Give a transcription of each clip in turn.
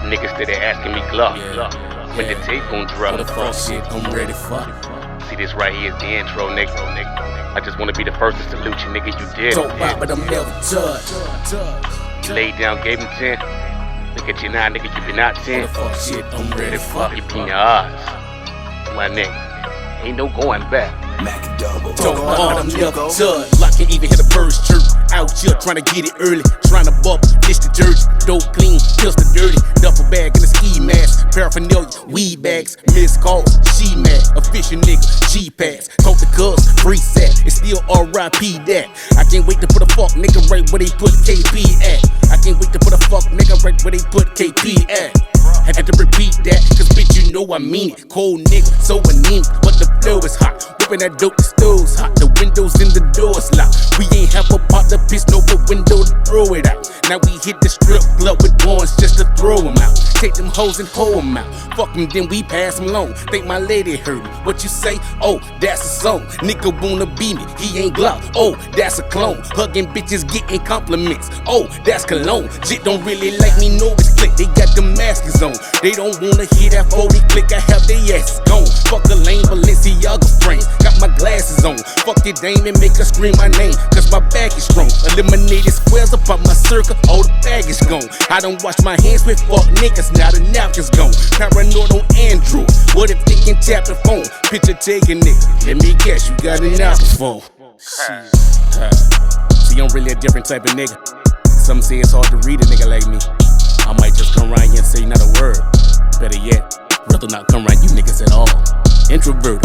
Niggas steady asking me Glock. When the tape gon' drop. For the fuck shit, I'm ready for. See, this right here is the intro, nigga. I just wanna be the first to salute you, nigga. You did. Don't buy, but I'm never touched. You laid down, gave him 10. Look at you now, nigga. You been out 10. For the fuck shit, I'm ready for. You been your odds, my nigga. Ain't no going back. Don't buy, but I'm never touched. Like can't even hit a bird's chirp. Out here trying to get it early, trying to bump, dish the dirt, dope clean, kills the dirty. Duffel bag in a ski mask, paraphernalia, weed bags, missed calls, she mad, official nigga, G-pass, talk the cuz, free set, it's still R.I.P. that. I can't wait to put a fuck nigga right where they put KP at. I can't wait to put a fuck nigga right where they put KP at. Had to repeat that, cause bitch you know I mean it. Cold nigga, so anemic, but the flow is hot. Whipping that dope, the stove's hot. The windows in the doors locked. We ain't have a pot to piss, no window to throw it out. Now we hit the strip club with ones just to throw them out. Take them hoes and hold them out. Fuck them, then we pass them along. Think my lady heard me. What you say? Oh, that's a song. Nigga wanna be me, he ain't Glock. Oh, that's a clone. Hugging bitches, getting compliments. Oh, that's cologne. Jit don't really like me, no it's click. They got them masks on. They don't wanna hear that 40 click. I have they asses gone. Fuck a lame Balenciaga frame. Got my glasses on. Fuck your dame and make her scream my name, cause my back is strong. Eliminated squares up on my circle, all the bag is gone. I done wash my hands with fuck niggas, now the napkin's gone. Paranoid on Android, what if they can tap the phone? Picture taking nigga, let me guess, you got an Apple phone. See, I'm really a different type of nigga. Some say it's hard to read a nigga like me. I might just come around here and say not a word. Better yet, rather not come around you niggas at all. Introvert.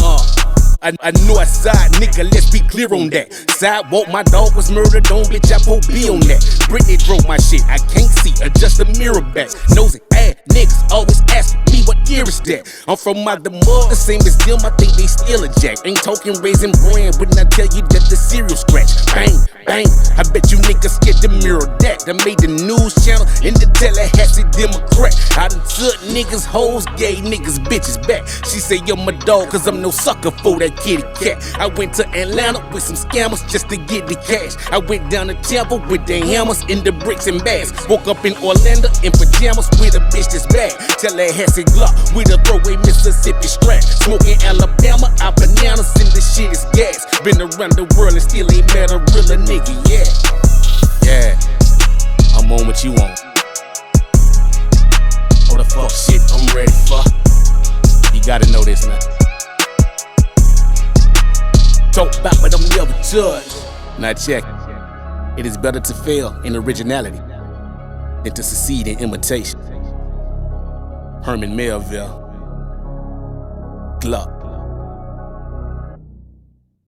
I know I side nigga, let's be clear on that. Sidewalk, my dog was murdered, don't bitch, I won't be on that. Britney drove my shit, I can't see, adjust the mirror back. Nosy ass niggas always asking me what year is that. I'm from out the mud, the same as them, I think they still a jack. Ain't talking raising brand, wouldn't I tell you that the cereal scratch? Bang, bang, I bet you niggas scared to mirror that. That made the news channel in the Tallahassee Democrat. I done took niggas, hoes, gay niggas, bitches back. She say you're my dog, cause I'm no sucker for that kitty cat. I went to Atlanta with some scammers just to get the cash. I went down to Tampa with the hammers and the bricks and bags. Woke up in Orlando in pajamas with a bitch that's bad. Tallahassee Glock with a throwaway Mississippi strap. Smoking Alabama, out bananas and the shit is gas. Been around the world and still ain't met a realer nigga yet. Yeah, I'm on what you on. Oh the fuck shit, I'm ready for. You gotta know this now. Talk about, but I'm never judged. Now check. It is better to fail in originality than to succeed in imitation. Herman Melville. Glock.